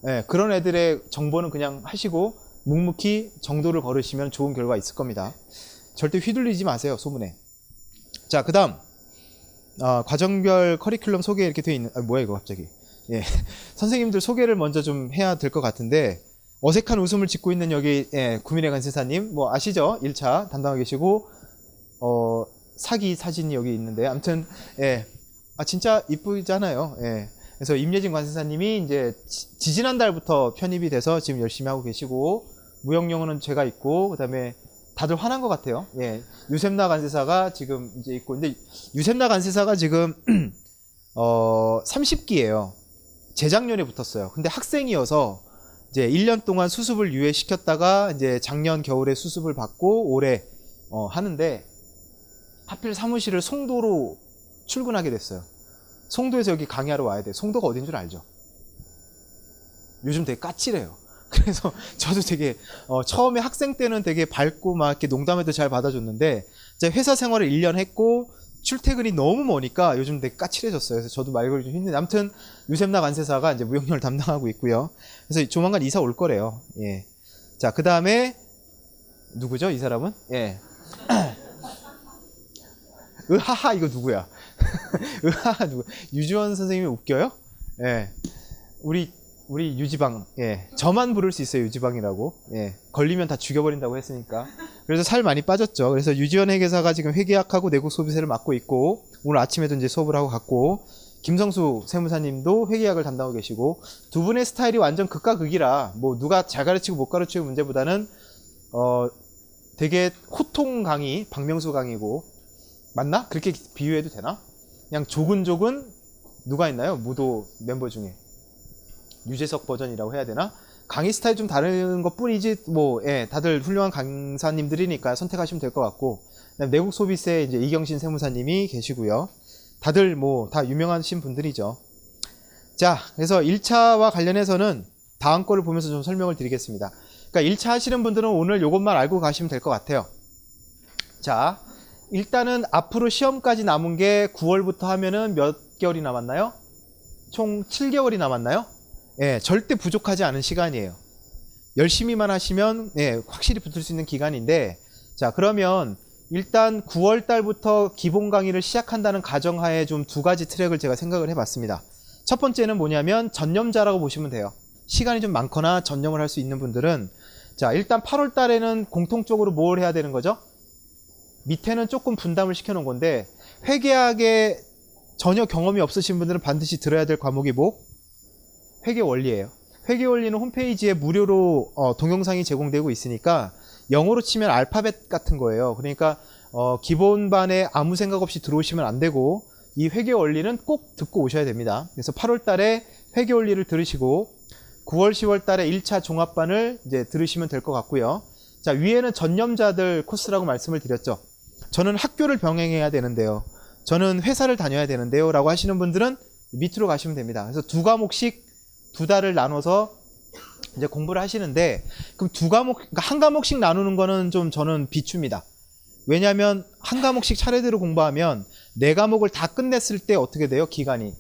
예, 그런 애들의 정보는 그냥 하시고 묵묵히 정도를 걸으시면 좋은 결과 있을 겁니다. 절대 휘둘리지 마세요. 소문에. 자, 그 다음 과정별 커리큘럼 소개 이렇게 돼 있는 뭐야 이거 갑자기. 예, 선생님들 소개를 먼저 좀 해야 될 것 같은데 어색한 웃음을 짓고 있는 여기 구민의 관세사님 뭐 아시죠? 1차 담당하고 계시고 사기 사진이 여기 있는데 아무튼 진짜 이쁘잖아요. 예. 그래서 임예진 관세사님이 이제 지지난달부터 편입이 돼서 지금 열심히 하고 계시고 무역영어는 제가 있고 그다음에 다들 화난 것 같아요. 예. 유샘나 관세사가 지금 이제 있고 근데 유샘나 관세사가 지금 30기예요. 재작년에 붙었어요. 근데 학생이어서 이제 1년 동안 수습을 유예시켰다가 이제 작년 겨울에 수습을 받고 올해 하는데 하필 사무실을 송도로 출근하게 됐어요. 송도에서 여기 강의하러 와야 돼. 송도가 어딘 줄 알죠? 요즘 되게 까칠해요. 그래서 저도 되게 처음에 학생 때는 되게 밝고 막 이렇게 농담해도 잘 받아줬는데 이제 회사 생활을 1년 했고 출퇴근이 너무 머니까 요즘 되게 까칠해졌어요. 그래서 저도 말 걸기 좀 힘든데 아무튼 유sem나 관세사가 이제 무역료를 담당하고 있고요. 그래서 조만간 이사 올 거래요. 예. 자, 그 다음에 누구죠? 이 사람은? 예. 으하하 이거 누구야? 으하하 누구? 유지원 선생님이 웃겨요? 예. 우리 유지방, 예. 저만 부를 수 있어요, 유지방이라고. 예. 걸리면 다 죽여버린다고 했으니까. 그래서 살 많이 빠졌죠. 그래서 유지원 회계사가 지금 회계학하고 내국 소비세를 맡고 있고, 오늘 아침에도 이제 수업을 하고 갔고, 김성수 세무사님도 회계학을 담당하고 계시고, 두 분의 스타일이 완전 극과 극이라, 뭐, 누가 잘 가르치고 못 가르치고 문제보다는, 되게 호통 강의, 박명수 강의고, 맞나? 그렇게 비유해도 되나? 그냥 조근조근, 누가 있나요? 무도 멤버 중에. 유재석 버전이라고 해야 되나? 강의 스타일 좀 다른 것 뿐이지, 뭐, 예, 다들 훌륭한 강사님들이니까 선택하시면 될 것 같고, 내국 소비세 이제 이경신 세무사님이 계시고요. 다들 뭐, 다 유명하신 분들이죠. 자, 그래서 1차와 관련해서는 다음 거를 보면서 좀 설명을 드리겠습니다. 그러니까 1차 하시는 분들은 오늘 이것만 알고 가시면 될 것 같아요. 자, 일단은 앞으로 시험까지 남은 게 9월부터 하면은 몇 개월이 남았나요? 총 7개월이 남았나요? 예, 절대 부족하지 않은 시간이에요. 열심히만 하시면 예, 확실히 붙을 수 있는 기간인데, 자, 그러면 일단 9월 달부터 기본 강의를 시작한다는 가정하에 좀 두 가지 트랙을 제가 생각을 해봤습니다. 첫 번째는 뭐냐면 전념자라고 보시면 돼요. 시간이 좀 많거나 전념을 할 수 있는 분들은, 자, 일단 8월 달에는 공통적으로 뭘 해야 되는 거죠? 밑에는 조금 분담을 시켜놓은 건데, 회계학에 전혀 경험이 없으신 분들은 반드시 들어야 될 과목이 뭐? 회계 원리예요. 회계 원리는 홈페이지에 무료로 동영상이 제공되고 있으니까 영어로 치면 알파벳 같은 거예요. 그러니까 기본반에 아무 생각 없이 들어오시면 안 되고 이 회계 원리는 꼭 듣고 오셔야 됩니다. 그래서 8월 달에 회계 원리를 들으시고 9월, 10월 달에 1차 종합반을 이제 들으시면 될 것 같고요. 자, 위에는 전념자들 코스라고 말씀을 드렸죠. 저는 학교를 병행해야 되는데요. 저는 회사를 다녀야 되는데요. 라고 하시는 분들은 밑으로 가시면 됩니다. 그래서 두 과목씩 두 달을 나눠서 이제 공부를 하시는데, 그럼 두 과목, 그러니까 한 과목씩 나누는 거는 좀 저는 비추입니다. 왜냐하면 한 과목씩 차례대로 공부하면 네 과목을 다 끝냈을 때 어떻게 돼요? 기간이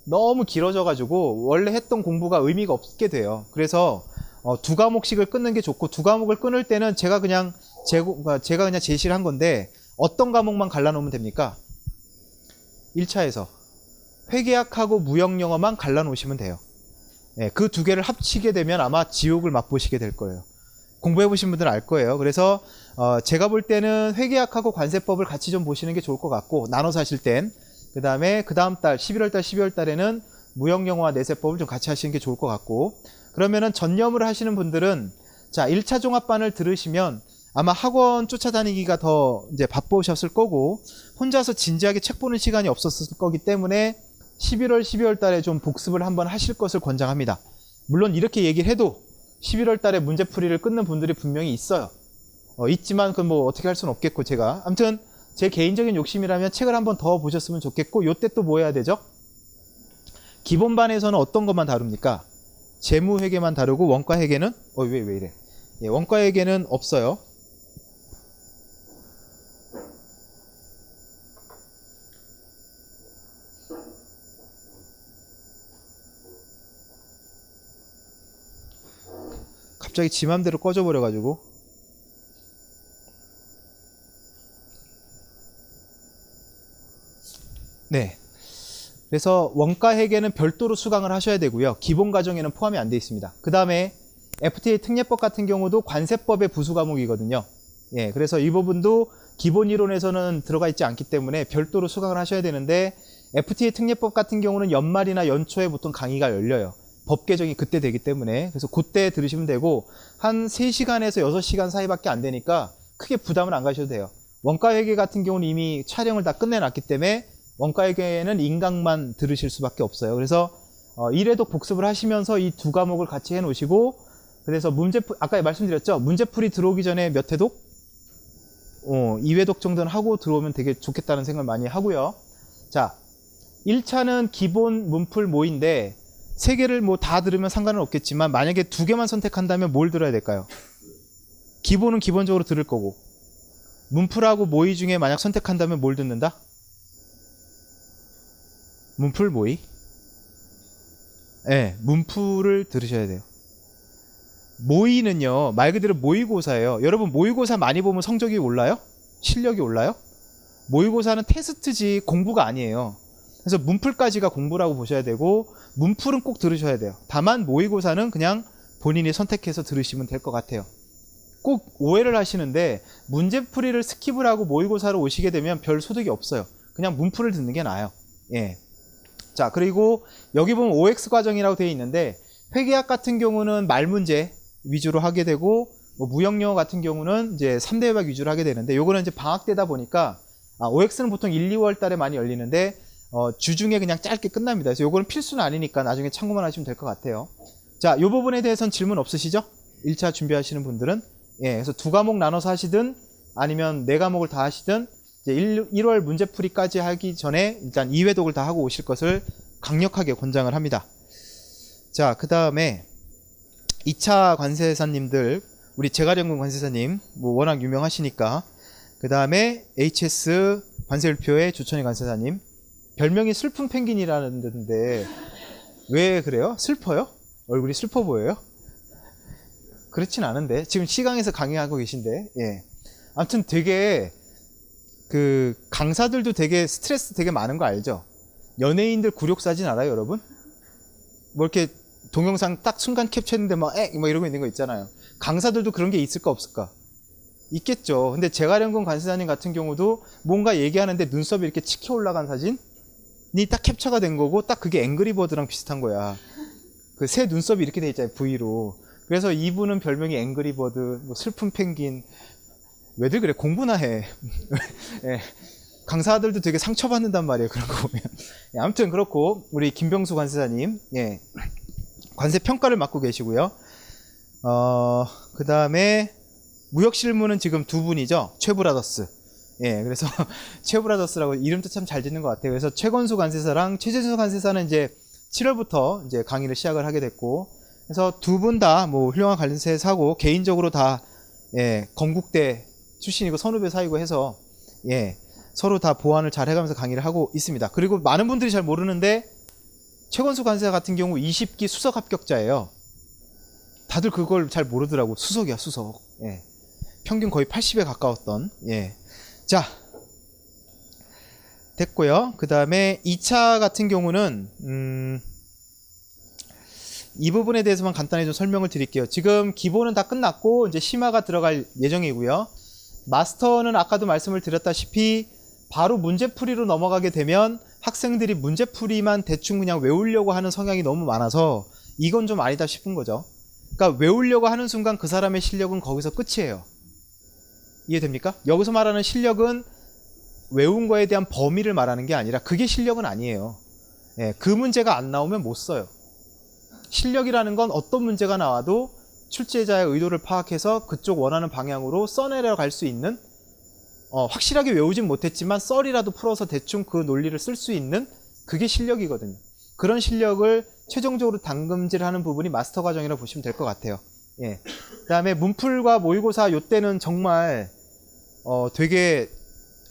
너무 길어져가지고 원래 했던 공부가 의미가 없게 돼요. 그래서 두 과목씩을 끊는 게 좋고, 두 과목을 끊을 때는 제가 그냥 제시를 한 건데 어떤 과목만 갈라놓으면 됩니까? 1차에서 회계학하고 무역영어만 갈라놓으시면 돼요. 네, 그 두 개를 합치게 되면 아마 지옥을 맛보시게 될 거예요. 공부해보신 분들은 알 거예요. 그래서 제가 볼 때는 회계학하고 관세법을 같이 좀 보시는 게 좋을 것 같고, 나눠서 하실 땐, 그 다음에 그 다음 달 11월 달 12월 달에는 무역영어와 내세법을 좀 같이 하시는 게 좋을 것 같고, 그러면은 전념을 하시는 분들은 자, 1차 종합반을 들으시면 아마 학원 쫓아다니기가 더 이제 바쁘셨을 거고, 혼자서 진지하게 책 보는 시간이 없었을 거기 때문에 11월, 12월 달에 좀 복습을 한번 하실 것을 권장합니다. 물론 이렇게 얘기를 해도 11월 달에 문제풀이를 끊는 분들이 분명히 있어요. 있지만 그건 뭐 어떻게 할 수는 없겠고, 제가 아무튼 제 개인적인 욕심이라면 책을 한번 더 보셨으면 좋겠고, 요때 또 뭐 해야 되죠? 기본반에서는 어떤 것만 다룹니까? 재무회계만 다루고 원가회계는 왜 이래? 예, 원가회계는 없어요. 갑자기 지 맘대로 꺼져 버려가지고. 네. 그래서 원가회계는 별도로 수강을 하셔야 되고요. 기본 과정에는 포함이 안 돼 있습니다. 그 다음에 FTA 특례법 같은 경우도 관세법의 부수 과목이거든요. 예, 그래서 이 부분도 기본 이론에서는 들어가 있지 않기 때문에 별도로 수강을 하셔야 되는데, FTA 특례법 같은 경우는 연말이나 연초에 보통 강의가 열려요. 법 개정이 그때 되기 때문에. 그래서 그때 들으시면 되고, 한 3시간에서 6시간 사이밖에 안 되니까 크게 부담을 안 가셔도 돼요. 원가회계 같은 경우는 이미 촬영을 다 끝내놨기 때문에 원가회계는 인강만 들으실 수밖에 없어요. 그래서 1회독 복습을 하시면서 이 두 과목을 같이 해놓으시고, 그래서 아까 말씀드렸죠? 문제풀이 들어오기 전에 몇 회독? 2회독 정도는 하고 들어오면 되게 좋겠다는 생각을 많이 하고요. 자, 1차는 기본 문풀 모의인데, 세 개를 뭐 다 들으면 상관은 없겠지만 만약에 두 개만 선택한다면 뭘 들어야 될까요? 기본은 기본적으로 들을 거고 문풀하고 모의 중에 만약 선택한다면 뭘 듣는다? 문풀 모의? 네, 문풀을 들으셔야 돼요. 모의는요 말 그대로 모의고사예요. 여러분 모의고사 많이 보면 성적이 올라요? 실력이 올라요? 모의고사는 테스트지 공부가 아니에요. 그래서 문풀까지가 공부라고 보셔야 되고 문풀은 꼭 들으셔야 돼요. 다만 모의고사는 그냥 본인이 선택해서 들으시면 될 것 같아요. 꼭 오해를 하시는데 문제풀이를 스킵을 하고 모의고사로 오시게 되면 별 소득이 없어요. 그냥 문풀을 듣는 게 나아요. 예. 자, 그리고 여기 보면 OX 과정이라고 되어 있는데 회계학 같은 경우는 말문제 위주로 하게 되고 뭐 무역영어 같은 경우는 이제 3대 회박 위주로 하게 되는데 요거는 이제 방학 때다 보니까 OX는 보통 1, 2월 달에 많이 열리는데 주중에 그냥 짧게 끝납니다. 그래서 요거는 필수는 아니니까 나중에 참고만 하시면 될 것 같아요. 자, 요 부분에 대해서는 질문 없으시죠? 1차 준비하시는 분들은. 예, 그래서 두 과목 나눠서 하시든 아니면 네 과목을 다 하시든 이제 1월 문제풀이까지 하기 전에 일단 2회독을 다 하고 오실 것을 강력하게 권장을 합니다. 자, 그 다음에 2차 관세사님들, 우리 재가령군 관세사님 뭐 워낙 유명하시니까 그 다음에 HS 관세율표의 주천희 관세사님 별명이 슬픈 펭귄이라는데 왜 그래요? 슬퍼요? 얼굴이 슬퍼 보여요? 그렇진 않은데 지금 시강에서 강의하고 계신데 예. 아무튼 되게 그 강사들도 되게 스트레스 되게 많은 거 알죠? 연예인들 굴욕사진 알아요 여러분? 뭐 이렇게 동영상 딱 순간 캡처했는데 막 이러고 있는 거 있잖아요. 강사들도 그런 게 있을까 없을까? 있겠죠. 근데 재가령군 관세사님 같은 경우도 뭔가 얘기하는데 눈썹이 이렇게 치켜 올라간 사진이 딱 캡처가 된 거고 딱 그게 앵그리버드랑 비슷한 거야. 그 새 눈썹이 이렇게 돼 있잖아요 V로. 그래서 이분은 별명이 앵그리버드, 뭐 슬픈 펭귄. 왜들 그래? 공부나 해. 예. 강사들도 되게 상처받는단 말이에요. 그런 거 보면. 예, 아무튼 그렇고 우리 김병수 관세사님, 예. 관세 평가를 맡고 계시고요. 그 다음에 무역 실무는 지금 두 분이죠. 최브라더스. 예, 그래서 최브라더스라고 이름도 참 잘 짓는 것 같아요. 그래서 최건수 관세사랑 최재수 관세사는 이제 7월부터 이제 강의를 시작을 하게 됐고, 그래서 두 분 다 뭐 훌륭한 관세사고 개인적으로 다 예, 건국대 출신이고 선후배 사이고 해서 예, 서로 다 보완을 잘 해가면서 강의를 하고 있습니다. 그리고 많은 분들이 잘 모르는데 최건수 관세사 같은 경우 20기 수석 합격자예요. 다들 그걸 잘 모르더라고. 수석이야, 수석. 예. 평균 거의 80에 가까웠던. 예. 자, 됐고요. 그 다음에 2차 같은 경우는 이 부분에 대해서만 간단히 좀 설명을 드릴게요. 지금 기본은 다 끝났고 이제 심화가 들어갈 예정이고요. 마스터는 아까도 말씀을 드렸다시피 바로 문제풀이로 넘어가게 되면 학생들이 문제풀이만 대충 그냥 외우려고 하는 성향이 너무 많아서 이건 좀 아니다 싶은 거죠. 그러니까 외우려고 하는 순간 그 사람의 실력은 거기서 끝이에요. 이해됩니까? 여기서 말하는 실력은 외운 거에 대한 범위를 말하는 게 아니라 그게 실력은 아니에요. 예, 그 문제가 안 나오면 못 써요. 실력이라는 건 어떤 문제가 나와도 출제자의 의도를 파악해서 그쪽 원하는 방향으로 써내려갈 수 있는 확실하게 외우진 못했지만 썰이라도 풀어서 대충 그 논리를 쓸 수 있는 그게 실력이거든요. 그런 실력을 최종적으로 담금질하는 부분이 마스터 과정이라고 보시면 될 것 같아요. 예. 그 다음에 문풀과 모의고사 요때는 정말 되게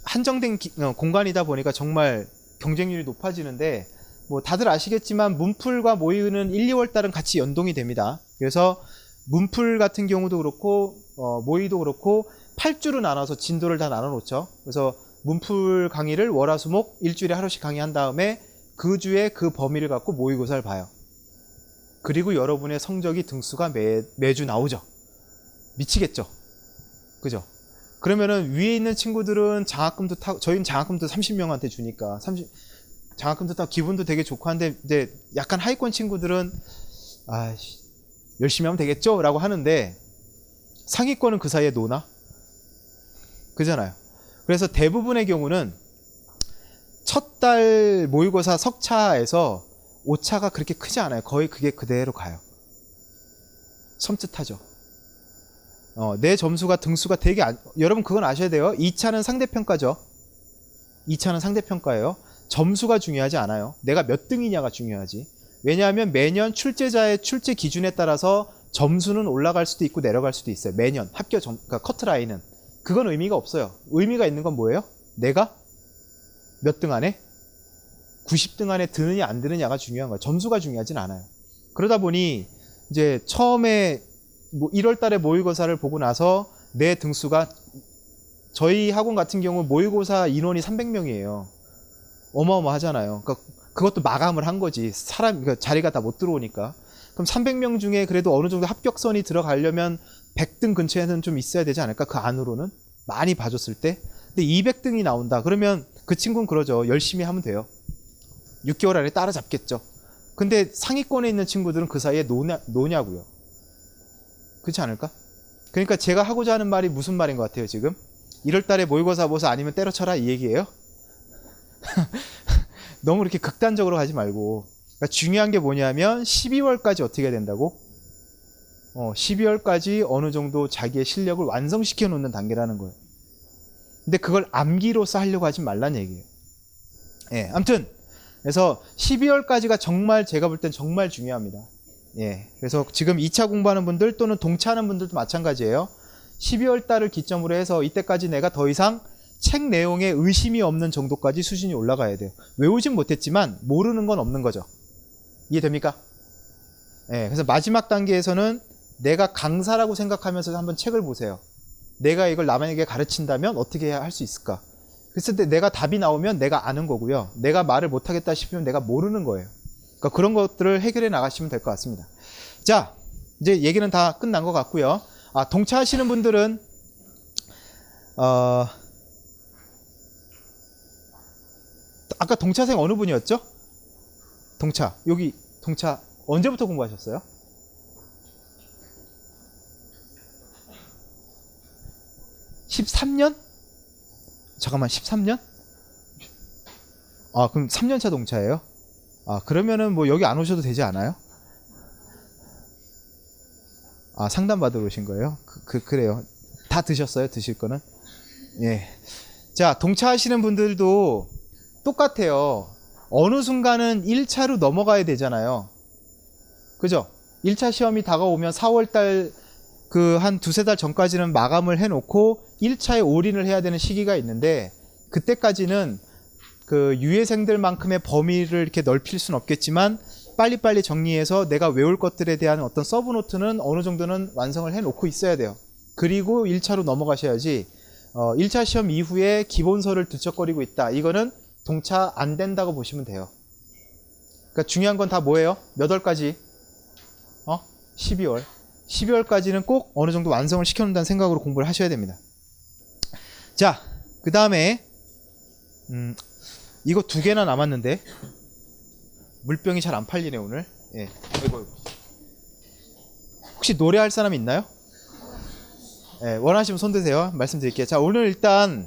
한정된 공간이다 보니까 정말 경쟁률이 높아지는데 뭐 다들 아시겠지만 문풀과 모의는 1, 2월 달은 같이 연동이 됩니다. 그래서 문풀 같은 경우도 그렇고 모의도 그렇고 8주로 나눠서 진도를 다 나눠 놓죠. 그래서 문풀 강의를 월화수목 일주일에 하루씩 강의한 다음에 그 주에 그 범위를 갖고 모의고사를 봐요. 그리고 여러분의 성적이 등수가 매주 나오죠. 미치겠죠. 그죠? 그러면은 위에 있는 친구들은 장학금도 타고, 저희는 장학금도 30명한테 주니까 장학금도 타고 기분도 되게 좋고 한데 이제 약간 하위권 친구들은 열심히 하면 되겠죠? 라고 하는데 상위권은 그 사이에 노나? 그잖아요. 그래서 대부분의 경우는 첫 달 모의고사 석차에서 오차가 그렇게 크지 않아요. 거의 그게 그대로 가요. 섬찟하죠. 내 점수가 등수가 되게 여러분 그건 아셔야 돼요. 2차는 상대평가죠. 2차는 상대평가예요. 점수가 중요하지 않아요. 내가 몇 등이냐가 중요하지. 왜냐하면 매년 출제자의 출제 기준에 따라서 점수는 올라갈 수도 있고 내려갈 수도 있어요. 매년 합격 그러니까 커트라인은. 그건 의미가 없어요. 의미가 있는 건 뭐예요? 내가 몇 등 안에? 90등 안에 드느냐 안 드느냐가 중요한 거예요. 점수가 중요하진 않아요. 그러다 보니 이제 처음에 뭐 1월 달에 모의고사를 보고 나서 내 등수가 저희 학원 같은 경우 모의고사 인원이 300명이에요. 어마어마하잖아요. 그러니까 그것도 마감을 한 거지. 그러니까 자리가 다 못 들어오니까. 그럼 300명 중에 그래도 어느 정도 합격선이 들어가려면 100등 근처에는 좀 있어야 되지 않을까? 그 안으로는 많이 봐줬을 때. 근데 200등이 나온다. 그러면 그 친구는 그러죠. 열심히 하면 돼요. 6개월 안에 따라잡겠죠. 근데 상위권에 있는 친구들은 그 사이에 노냐고요. 그렇지 않을까? 그러니까 제가 하고자 하는 말이 무슨 말인 것 같아요, 지금? 1월 달에 모의고사 보서 아니면 때려쳐라 이 얘기예요? 너무 이렇게 극단적으로 가지 말고. 그러니까 중요한 게 뭐냐면 12월까지 어떻게 해야 된다고? 12월까지 어느 정도 자기의 실력을 완성시켜 놓는 단계라는 거예요. 근데 그걸 암기로서 하려고 하지 말란 얘기예요. 예, 아무튼 그래서 12월까지가 정말 제가 볼 땐 정말 중요합니다. 예, 그래서 지금 2차 공부하는 분들 또는 동차하는 분들도 마찬가지예요. 12월 달을 기점으로 해서 이때까지 내가 더 이상 책 내용에 의심이 없는 정도까지 수준이 올라가야 돼요. 외우진 못했지만 모르는 건 없는 거죠. 이해됩니까? 예, 그래서 마지막 단계에서는 내가 강사라고 생각하면서 한번 책을 보세요. 내가 이걸 남에게 가르친다면 어떻게 할 수 있을까? 그랬을 때 내가 답이 나오면 내가 아는 거고요. 내가 말을 못하겠다 싶으면 내가 모르는 거예요. 그러니까 그런 것들을 해결해 나가시면 될 것 같습니다. 자, 이제 얘기는 다 끝난 것 같고요. 동차하시는 분들은 아까 동차생 어느 분이었죠? 동차. 여기 동차 언제부터 공부하셨어요? (13년) 잠깐만, 13년? 그럼 3년차 동차예요? 그러면은 뭐 여기 안 오셔도 되지 않아요? 상담 받으러 오신 거예요? 그래요. 다 드셨어요? 드실 거는? 예. 자, 동차하시는 분들도 똑같아요. 어느 순간은 1차로 넘어가야 되잖아요. 그죠? 1차 시험이 다가오면 4월달 한 두세 달 전까지는 마감을 해놓고 1차에 올인을 해야 되는 시기가 있는데, 그때까지는 유예생들만큼의 범위를 이렇게 넓힐 수는 없겠지만 빨리빨리 정리해서 내가 외울 것들에 대한 어떤 서브노트는 어느 정도는 완성을 해놓고 있어야 돼요. 그리고 1차로 넘어가셔야지 1차 시험 이후에 기본서를 뒤척거리고 있다. 이거는 동차 안 된다고 보시면 돼요. 그러니까 중요한 건 다 뭐예요? 몇 월까지? 12월. 12월까지는 꼭 어느 정도 완성을 시켜놓는다는 생각으로 공부를 하셔야 됩니다. 자, 그 다음에 이거 2개나 남았는데 물병이 잘 안 팔리네 오늘. 예. 아이고. 혹시 노래할 사람 있나요? 예, 원하시면 손 드세요. 말씀드릴게요. 자, 오늘 일단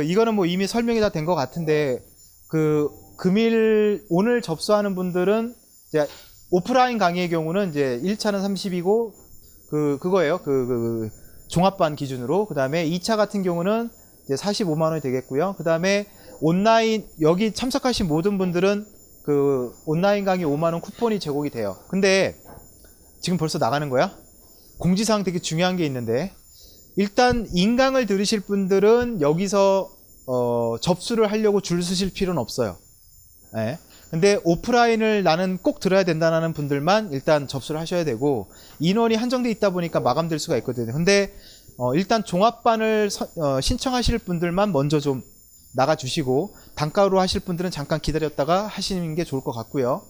이거는 뭐 이미 설명이 다 된 것 같은데 금일 오늘 접수하는 분들은 이제 오프라인 강의의 경우는 이제 1차는 30이고 그거예요. 종합반 기준으로. 그다음에 2차 같은 경우는 이제 45만 원이 되겠고요. 그다음에 온라인 여기 참석하신 모든 분들은 온라인 강의 5만 원 쿠폰이 제공이 돼요. 근데 지금 벌써 나가는 거야? 공지사항 되게 중요한 게 있는데, 일단 인강을 들으실 분들은 여기서 접수를 하려고 줄 서실 필요는 없어요. 네. 근데 오프라인을 나는 꼭 들어야 된다는 분들만 일단 접수를 하셔야 되고, 인원이 한정돼 있다 보니까 마감될 수가 있거든요. 근데 일단 종합반을 신청하실 분들만 먼저 좀 나가주시고, 단가로 하실 분들은 잠깐 기다렸다가 하시는 게 좋을 것 같고요.